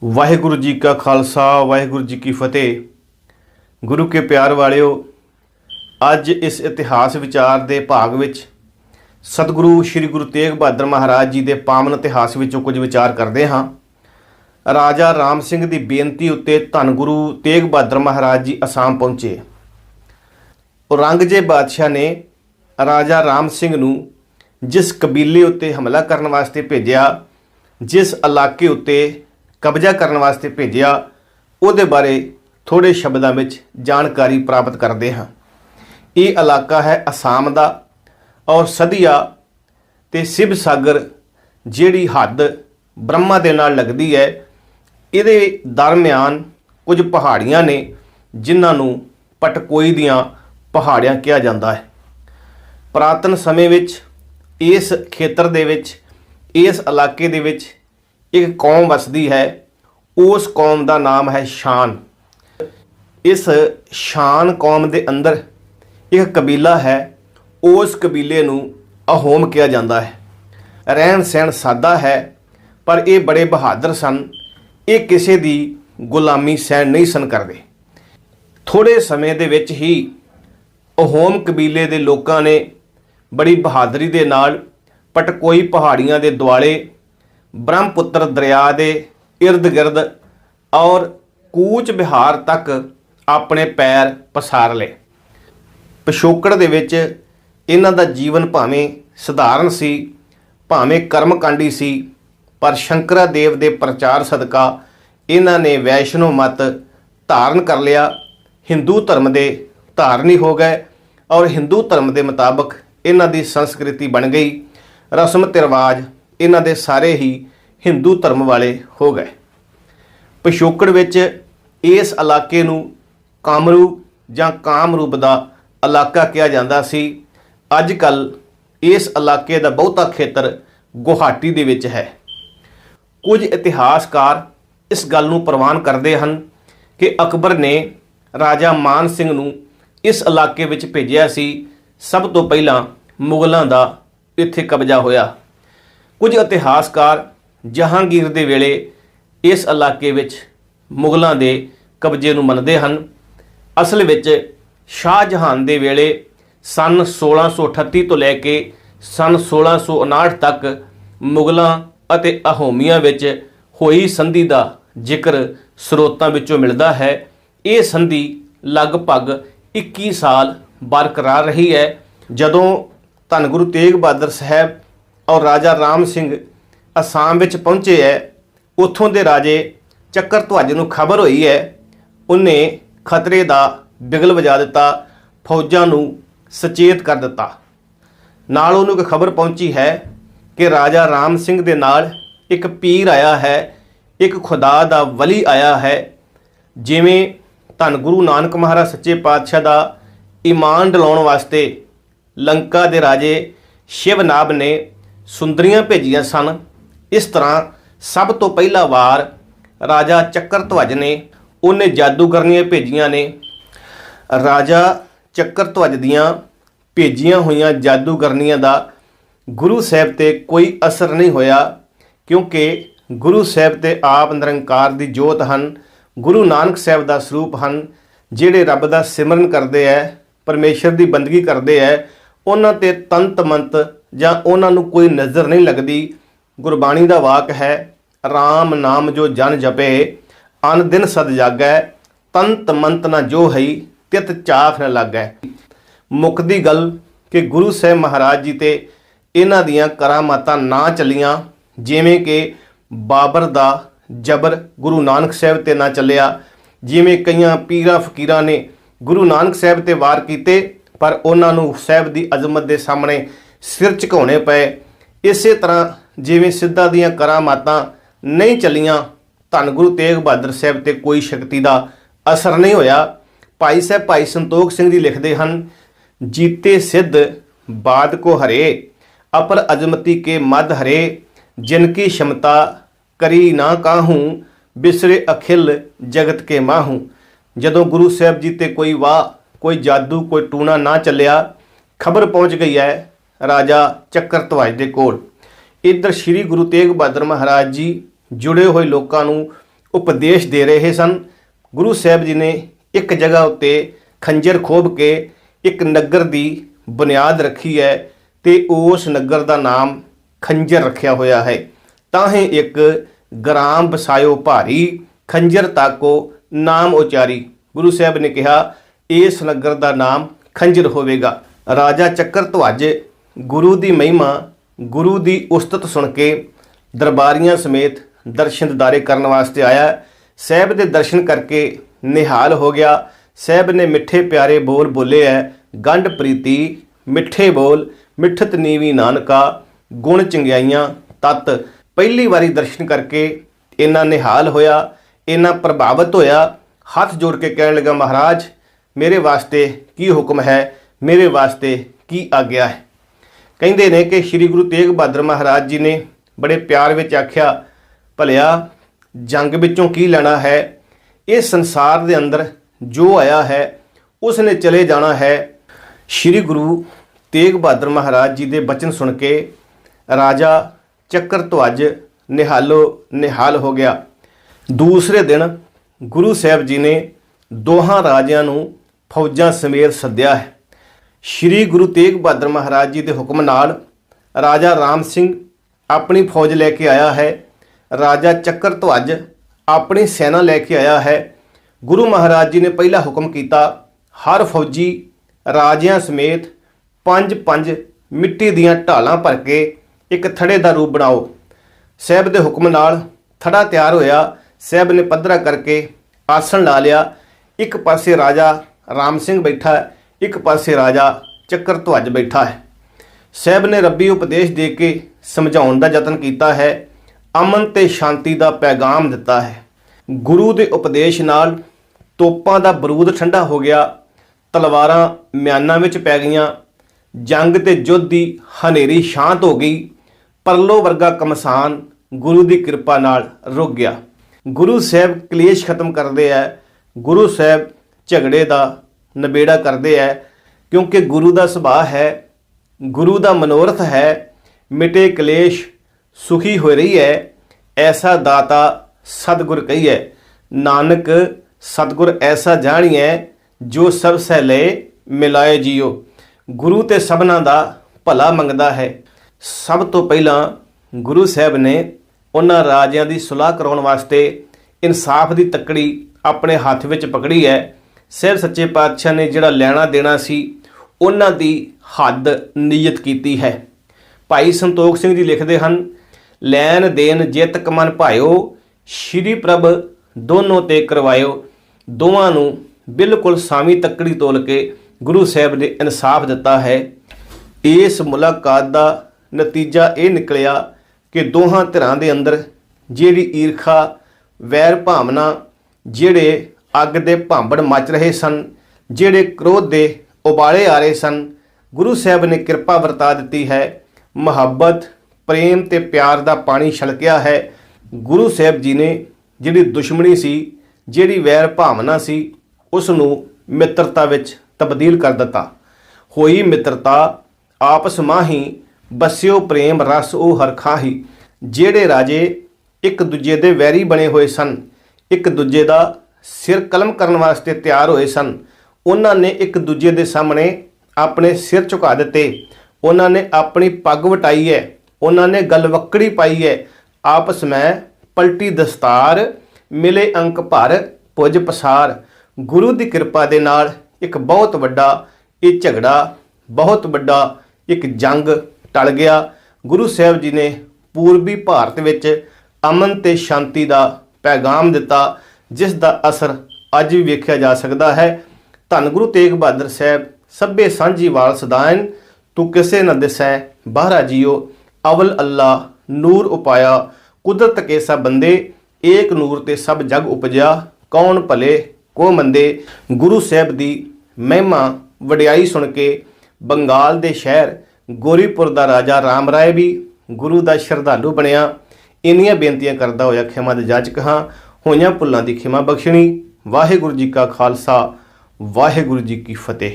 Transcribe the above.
वाहिगुरु जी का खालसा वाहिगुरु जी की फतेह। गुरु के प्यार वालिओ, अज इस इतिहास विचार के भाग विच सतगुरु श्री गुरु तेग बहादुर महाराज जी के पावन इतिहास विचों कुछ विचार करते हाँ। राजा राम सिंह की बेनती उत्ते धन गुरु तेग बहादुर महाराज जी असाम पहुँचे। औरंगजेब बादशाह ने राजा राम सिंह नूं जिस कबीले उत्ते हमला करने वास्ते भेजिया, जिस इलाके उत्ते कब्जा करने वास्ते भेजिया, उहदे बारे थोड़े शब्दों में जानकारी प्राप्त करते हैं। ये इलाका है असाम का और सदिया ते शिव सागर जिहड़ी हद ब्रह्मा दे नाल लगदी है, इहदे दरम्यान कुछ पहाड़ियां ने जिन्हां नूं पटकोई दियां पहाड़ियां कहा जाता है। पुरातन समय विच इस खेतर दे विच इस इलाके दे विच एक कौम वसदी है। उस कौम का नाम है शान। इस शान कौम के अंदर एक कबीला है। उस कबीले नूं अहोम कहा जाता है। रहन सहन सादा है, पर ये बड़े बहादुर सन। ये किसी की गुलामी सहन नहीं सन करते। थोड़े समय दे विच ही अहोम कबीले के लोगों ने बड़ी बहादुरी के नाल पटकोई पहाड़ियां के दुआले ब्रह्मपुत्र दरिया के इर्द गिर्द और कूच बिहार तक अपने पैर पसार ले। पिछोकड़ दे विच इन्हां दा जीवन भावें सधारण सी, भावें कर्मकांडी सी, पर शंकरादेव के प्रचार सदका इन्हां ने वैष्णव मत धारण कर लिया। हिंदू धर्म के धारनी हो गए और हिंदू धर्म के मुताबिक इन्हां दी संस्कृति बन गई। रस्म ते रिवाज इन्हां दे सारे ही हिंदू धर्म वाले हो गए। पिछोकड़ विच इस इलाके नूं कामरू जां कामरूप दा इलाका कहा जाता सी। अजकल इस इलाके का बहुता खेतर गुवाहाटी दे विच है। कुछ इतिहासकार इस गल नूं प्रवान करते हैं कि अकबर ने राजा मान सिंह नूं इस इलाके विच भेजिया सी। सब तो पहला मुगलों का इत्थे कब्जा होया। कुछ इतिहासकार जहांगीर दे वेले इस इलाके विच मुगलों के कब्जे नूं मनदे हन। असल विच शाहजहान दे वेले सन 1638 तो लैके सन 1659 तक मुगलों अते अहोमियों विच होई संधि का जिक्र स्रोतां विचों मिलदा है। ये संधि लगभग 21 साल बरकरार रही है। जदों धन गुरु तेग बहादुर साहब और राजा राम सिंह असाम विच पहुँचे है, उत्थों के राजे चक्कर ध्वज नूं खबर हुई है। उन्हें खतरे का बिगल वजा दिता, फौजां नूं सचेत कर दिता। नाल उन्होंने एक खबर पहुँची है कि राजा राम सिंह दे नाल एक पीर आया है, एक खुदा दा वली आया है। जिवें धन गुरु नानक महाराज सच्चे पातशाह का ईमान दिलाउण वास्ते लंका के राजे शिवनाभ ने सुंदरियां भेजियां सन। इस तरह सब तो पहला वार राजा चक्कर ध्वज ने उन्हें जादूगरनियां भेजियां ने। राजा चक्कर ध्वज दियां भेजियां हुई जादूगरनियां दा गुरु साहब ते कोई असर नहीं होया, क्योंकि गुरु साहब ते आप निरंकार दी जोत हन। गुरु नानक साहब दा स्वरूप हन। जिहड़े रब दा सिमरन करते हैं, परमेश्वर की बंदगी करते हैं, उन्हां ते तंत मंत जां उन्हां नूं कोई नज़र नहीं लगती। गुरबाणी का वाक है, राम नाम जो जन जपे अन दिन सद जागै, तंत मंत न जो हई तित चाख न लागै। मुकदी गल कि गुरु साहब महाराज जी ते इन्हां दियां करामातां ना चलियां। जिवें कि बाबर दा जबर गुरु नानक साहब ते ना चलिया। जिवें कई पीरां फकीरां ने गुरु नानक साहब ते वार कीते, पर उन्हां नूं साहब दी अजमत दे सामने सिर झुकाउणे पए। इसे तरह जिवें सिद्धा दियां करामातां नहीं चलियां, धन गुरु तेग बहादुर साहब ते कोई शक्ति का असर नहीं होया। भाई साहब भाई संतोख सिंह जी लिखते हैं, जीते सिद्ध बाद को हरे, अपर अजमती के मद हरे, जिनकी क्षमता करी ना काहूँ, बिसरे अखिल जगत के माहूँ। जदों गुरु साहब जी ते कोई वाह, कोई जादू, कोई टूना ना चलिया, खबर पहुँच गई है राजा चक्कर ध्वज के कोल। इधर श्री गुरु तेग बहादुर महाराज जी जुड़े हुए लोगों ਉਪਦੇਸ਼ ਦੇ ਰਹੇ ਸਨ। ਗੁਰੂ ਸਾਹਿਬ ਜੀ ਨੇ ਇੱਕ ਜਗ੍ਹਾ ਉੱਤੇ ਖੰਜਰ ਖੋਭ ਕੇ ਇੱਕ ਨਗਰ ਦੀ ਬੁਨਿਆਦ ਰੱਖੀ ਹੈ ਤੇ ਉਸ ਨਗਰ ਦਾ ਨਾਮ ਖੰਜਰ ਰੱਖਿਆ ਹੋਇਆ ਹੈ। ਤਾਹੇ ਇੱਕ ਗ੍ਰਾਮ ਵਸਾਇਓ ਭਾਰੀ, ਖੰਜਰ ਤਾਕੋ ਨਾਮ ਉਚਾਰੀ। ਗੁਰੂ ਸਾਹਿਬ ਨੇ ਕਿਹਾ ਇਸ ਨਗਰ ਦਾ ਨਾਮ ਖੰਜਰ ਹੋਵੇਗਾ। ਰਾਜਾ ਚੱਕਰ ਧਵਜ ਗੁਰੂ ਦੀ ਮਹਿਮਾ, ਗੁਰੂ ਦੀ ਉਸਤਤ ਸੁਣ ਕੇ ਦਰਬਾਰੀਆਂ ਸਮੇਤ ਦਰਸ਼ਨ ਦਿਦਾਰੇ ਕਰਨ ਵਾਸਤੇ ਆਇਆ। ਸਾਹਿਬ ਦੇ ਦਰਸ਼ਨ ਕਰਕੇ ਨਿਹਾਲ ਹੋ ਗਿਆ। ਸਾਹਿਬ ਨੇ ਮਿੱਠੇ ਪਿਆਰੇ ਬੋਲ ਬੋਲੇ ਹੈ, ਗੰਢ ਪ੍ਰੀਤੀ ਮਿੱਠੇ ਬੋਲ, ਮਿੱਠਤ ਨੀਵੀ ਨਾਨਕਾ, ਗੁਣ ਚੰਗਿਆਈਆਂ ਤਤ। ਪਹਿਲੀ ਵਾਰੀ ਦਰਸ਼ਨ ਕਰਕੇ ਇੰਨਾ ਨਿਹਾਲ ਹੋਇਆ, ਇੰਨਾ ਪ੍ਰਭਾਵਿਤ ਹੋਇਆ, ਹੱਥ ਜੋੜ ਕੇ ਕਹਿਣ ਲੱਗਾ, ਮਹਾਰਾਜ ਮੇਰੇ ਵਾਸਤੇ ਕੀ ਹੁਕਮ ਹੈ, ਮੇਰੇ ਵਾਸਤੇ ਕੀ ਆਗਿਆ ਹੈ। ਕਹਿੰਦੇ ਨੇ ਕਿ ਸ੍ਰੀ ਗੁਰੂ ਤੇਗ ਬਹਾਦਰ ਮਹਾਰਾਜ ਜੀ ਨੇ ਬੜੇ ਪਿਆਰ ਵਿੱਚ ਆਖਿਆ, ਭਲਿਆ ਜੰਗ ਵਿੱਚੋਂ ਕੀ ਲੈਣਾ ਹੈ, ਇਸ ਸੰਸਾਰ ਦੇ ਅੰਦਰ ਜੋ ਆਇਆ ਹੈ ਉਸ ਨੇ ਚਲੇ ਜਾਣਾ ਹੈ। ਸ੍ਰੀ ਗੁਰੂ ਤੇਗ ਬਹਾਦਰ ਮਹਾਰਾਜ ਜੀ ਦੇ ਬਚਨ ਸੁਣ ਕੇ ਰਾਜਾ ਚੱਕਰ ਧਵਜ ਨਿਹਾਲ ਹੋ ਗਿਆ। ਦੂਸਰੇ ਦਿਨ ਗੁਰੂ ਸਾਹਿਬ ਜੀ ਨੇ ਦੋਹਾਂ ਰਾਜਿਆਂ ਨੂੰ ਫੌਜਾਂ ਸਮੇਤ ਸੱਦਿਆ ਹੈ। ਸ੍ਰੀ ਗੁਰੂ ਤੇਗ ਬਹਾਦਰ ਮਹਾਰਾਜ ਜੀ ਦੇ ਹੁਕਮ ਨਾਲ ਰਾਜਾ ਰਾਮ ਸਿੰਘ ਆਪਣੀ ਫੌਜ ਲੈ ਕੇ ਆਇਆ ਹੈ। ਰਾਜਾ ਚੱਕਰ ਧਵਜ ਆਪਣੀ ਸੈਨਾ ਲੈ ਕੇ ਆਇਆ ਹੈ। ਗੁਰੂ ਮਹਾਰਾਜ ਜੀ ਨੇ ਪਹਿਲਾ ਹੁਕਮ ਕੀਤਾ, ਹਰ ਫੌਜੀ ਰਾਜਿਆਂ ਸਮੇਤ 5-5 ਮਿੱਟੀ ਦੀਆਂ ਢਾਲਾਂ ਭਰ ਕੇ ਇੱਕ ਥੜੇ ਦਾ ਰੂਪ ਬਣਾਓ। ਸਾਹਿਬ ਦੇ ਹੁਕਮ ਨਾਲ ਥੜਾ ਤਿਆਰ ਹੋਇਆ। ਸਾਹਿਬ ਨੇ ਪੱਧਰਾ ਕਰਕੇ ਆਸਣ ਲਾ ਲਿਆ। ਇੱਕ ਪਾਸੇ ਰਾਜਾ ਰਾਮ ਸਿੰਘ ਬੈਠਾ ਹੈ, ਇੱਕ ਪਾਸੇ ਰਾਜਾ ਚੱਕਰ ਧਵਜ ਬੈਠਾ ਹੈ। ਸਾਹਿਬ ਨੇ ਰੱਬੀ ਉਪਦੇਸ਼ ਦੇ ਕੇ ਸਮਝਾਉਣ ਦਾ ਯਤਨ ਕੀਤਾ ਹੈ, ਅਮਨ ਤੇ ਸ਼ਾਂਤੀ ਦਾ ਪੈਗਾਮ ਦਿੱਤਾ ਹੈ। ਗੁਰੂ ਦੇ ਉਪਦੇਸ਼ ਨਾਲ ਤੋਪਾਂ ਦਾ ਬਰੂਦ ਠੰਡਾ ਹੋ ਗਿਆ, ਤਲਵਾਰਾਂ ਮਿਆਨਾਂ ਵਿੱਚ ਪੈ ਗਈਆਂ, ਜੰਗ ਤੇ ਯੁੱਧ ਦੀ ਹਨੇਰੀ ਸ਼ਾਂਤ ਹੋ ਗਈ। ਪਰਲੋ ਵਰਗਾ ਕਮਸਾਨ ਗੁਰੂ ਦੀ ਕਿਰਪਾ ਨਾਲ ਰੁਕ ਗਿਆ। ਗੁਰੂ ਸਾਹਿਬ ਕਲੇਸ਼ ਖਤਮ ਕਰਦੇ ਹੈ, ਗੁਰੂ ਸਾਹਿਬ ਝਗੜੇ ਦਾ ਨਿਬੇੜਾ ਕਰਦੇ ਹੈ, ਕਿਉਂਕਿ ਗੁਰੂ ਦਾ ਸੁਭਾਅ ਹੈ, ਗੁਰੂ ਦਾ ਮਨੋਰਥ ਹੈ, ਮਿਟੇ ਕਲੇਸ਼ ਸੁਖੀ ਹੋ ਰਹੀ ਹੈ, ਐਸਾ ਦਾਤਾ ਸਤਿਗੁਰ ਕਹੀਐ। ਨਾਨਕ ਸਤਿਗੁਰ ਐਸਾ ਜਾਣੀਐ, ਜੋ ਸਭ ਸਹਿ ਲਏ ਮਿਲਾਏ ਜੀਓ। ਗੁਰੂ ਤੇ ਸਭਨਾਂ ਦਾ ਭਲਾ ਮੰਗਦਾ ਹੈ। ਸਭ ਤੋਂ ਪਹਿਲਾਂ ਗੁਰੂ ਸਾਹਿਬ ਨੇ ਉਹਨਾਂ ਰਾਜਿਆਂ ਦੀ ਸੁਲਾਹ ਕਰਾਉਣ ਵਾਸਤੇ ਇਨਸਾਫ ਦੀ ਤੱਕੜੀ ਆਪਣੇ ਹੱਥ ਵਿੱਚ ਪਕੜੀ ਹੈ। ਸਾਹਿਬ ਸੱਚੇ ਪਾਤਸ਼ਾਹ ਨੇ ਜਿਹੜਾ ਲੈਣਾ ਦੇਣਾ ਸੀ ਉਹਨਾਂ ਦੀ ਹੱਦ ਨਿਯਤ ਕੀਤੀ ਹੈ। ਭਾਈ ਸੰਤੋਖ ਸਿੰਘ ਜੀ ਲਿਖਦੇ ਹਨ, ਲੈਣ ਦੇਣ ਜਿਤ ਕਮਨ ਭਾਇਓ, ਸ਼੍ਰੀ ਪ੍ਰਭ ਦੋਨੋਂ ਤੇ ਕਰਵਾਇਓ। ਦੋਵਾਂ ਨੂੰ ਬਿਲਕੁਲ ਸਾਵੀਂ ਤੱਕੜੀ ਤੋਲ ਕੇ ਗੁਰੂ ਸਾਹਿਬ ਨੇ ਇਨਸਾਫ ਦਿੱਤਾ ਹੈ। ਇਸ ਮੁਲਾਕਾਤ ਦਾ ਨਤੀਜਾ ਇਹ ਨਿਕਲਿਆ ਕਿ ਦੋਹਾਂ ਧਿਰਾਂ ਦੇ ਅੰਦਰ ਜਿਹੜੀ ਈਰਖਾ, ਵੈਰ ਭਾਵਨਾ, ਜਿਹੜੇ ਅੱਗ ਦੇ ਭਾਂਬੜ ਮੱਚ ਰਹੇ ਸਨ, ਜਿਹੜੇ ਕ੍ਰੋਧ ਦੇ ਉਬਾਲੇ ਆ ਰਹੇ ਸਨ, ਗੁਰੂ ਸਾਹਿਬ ਨੇ ਕਿਰਪਾ ਵਰਤਾ ਦਿੱਤੀ ਹੈ। ਮੁਹੱਬਤ, ਪ੍ਰੇਮ ਤੇ ਪਿਆਰ ਦਾ ਪਾਣੀ ਛਲਕਿਆ ਹੈ। ਗੁਰੂ ਸਾਹਿਬ ਜੀ ਨੇ ਜਿਹੜੀ ਦੁਸ਼ਮਣੀ ਸੀ, ਜਿਹੜੀ ਵੈਰ ਭਾਵਨਾ ਸੀ, ਉਸ ਨੂੰ ਮਿੱਤਰਤਾ ਵਿੱਚ ਤਬਦੀਲ ਕਰ ਦਿੱਤਾ। ਹੋਈ ਮਿੱਤਰਤਾ ਆਪਸ ਮਾਹੀ, ਬਸਿਓ ਪ੍ਰੇਮ ਰਸ ਉਹ ਹਰ ਖਾਹੀ। ਜਿਹੜੇ ਰਾਜੇ ਇੱਕ ਦੂਜੇ ਦੇ ਵੈਰੀ ਬਣੇ ਹੋਏ ਸਨ, ਇੱਕ ਦੂਜੇ ਦਾ ਸਿਰ ਕਲਮ ਕਰਨ ਵਾਸਤੇ ਤਿਆਰ ਹੋਏ ਸਨ, ਉਹਨਾਂ ਨੇ ਇੱਕ ਦੂਜੇ ਦੇ ਸਾਹਮਣੇ ਆਪਣੇ ਸਿਰ ਝੁਕਾ ਦਿੱਤੇ। ਉਹਨਾਂ ਨੇ ਆਪਣੀ ਪੱਗ ਵਟਾਈ ਹੈ, ਉਹਨਾਂ ਨੇ ਗਲਵੱਕੜੀ ਪਾਈ ਹੈ। ਆਪਸ ਵਿੱਚ ਪਲਟੀ ਦਸਤਾਰ, ਮਿਲੇ ਅੰਕ ਭਰ ਪੁੱਜ ਪਸਾਰ। ਗੁਰੂ ਦੀ ਕਿਰਪਾ ਦੇ ਨਾਲ ਇੱਕ ਬਹੁਤ ਵੱਡਾ ਇਹ ਝਗੜਾ, ਬਹੁਤ ਵੱਡਾ ਇੱਕ ਜੰਗ ਟਲ ਗਿਆ। ਗੁਰੂ ਸਾਹਿਬ ਜੀ ਨੇ ਪੂਰਬੀ ਭਾਰਤ ਵਿੱਚ ਅਮਨ ਤੇ ਸ਼ਾਂਤੀ ਦਾ ਪੈਗਾਮ ਦਿੱਤਾ, ਜਿਸ ਦਾ ਅਸਰ ਅੱਜ ਵੀ ਵੇਖਿਆ ਜਾ ਸਕਦਾ ਹੈ। ਧੰਨ ਗੁਰੂ ਤੇਗ ਬਹਾਦਰ ਸਾਹਿਬ ਸਭੇ ਸਾਂਝੀ ਵਾਲ ਸਦਾਇਨ, ਤੂੰ ਕਿਸੇ ਨ ਦਿਸੈ ਬਾਹਰਾ ਜੀਓ। ਅਵਲ ਅੱਲਾ ਨੂਰ ਉਪਾਇਆ, ਕੁਦਰਤ ਕੇ ਸਭ ਬੰਦੇ, ਏਕ ਨੂਰ ਤੇ ਸਭ ਜਗ ਉਪਜਿਆ। ਕੌਣ ਭਲੇ ਕੋ ਮੰਦੇ। ਗੁਰੂ ਸਾਹਿਬ ਦੀ ਮਹਿਮਾ ਵਡਿਆਈ ਸੁਣ ਕੇ ਬੰਗਾਲ ਦੇ ਸ਼ਹਿਰ ਗੋਰੀਪੁਰ ਦਾ ਰਾਜਾ ਰਾਮ ਰਾਏ ਵੀ ਗੁਰੂ ਦਾ ਸ਼ਰਧਾਲੂ ਬਣਿਆ। ਇੰਨੀਆਂ ਬੇਨਤੀਆਂ ਕਰਦਾ ਹੋਇਆ ਖਿਮਾ ਦੇ ਜਾਚਕ ਹਾਂ। ਹੋਈਆਂ ਭੁੱਲਾਂ ਦੀ ਖਿਮਾ ਬਖਸ਼ਣੀ। ਵਾਹਿਗੁਰੂ ਜੀ ਕਾ ਖਾਲਸਾ, ਵਾਹਿਗੁਰੂ ਜੀ ਕੀ ਫਤਿਹ।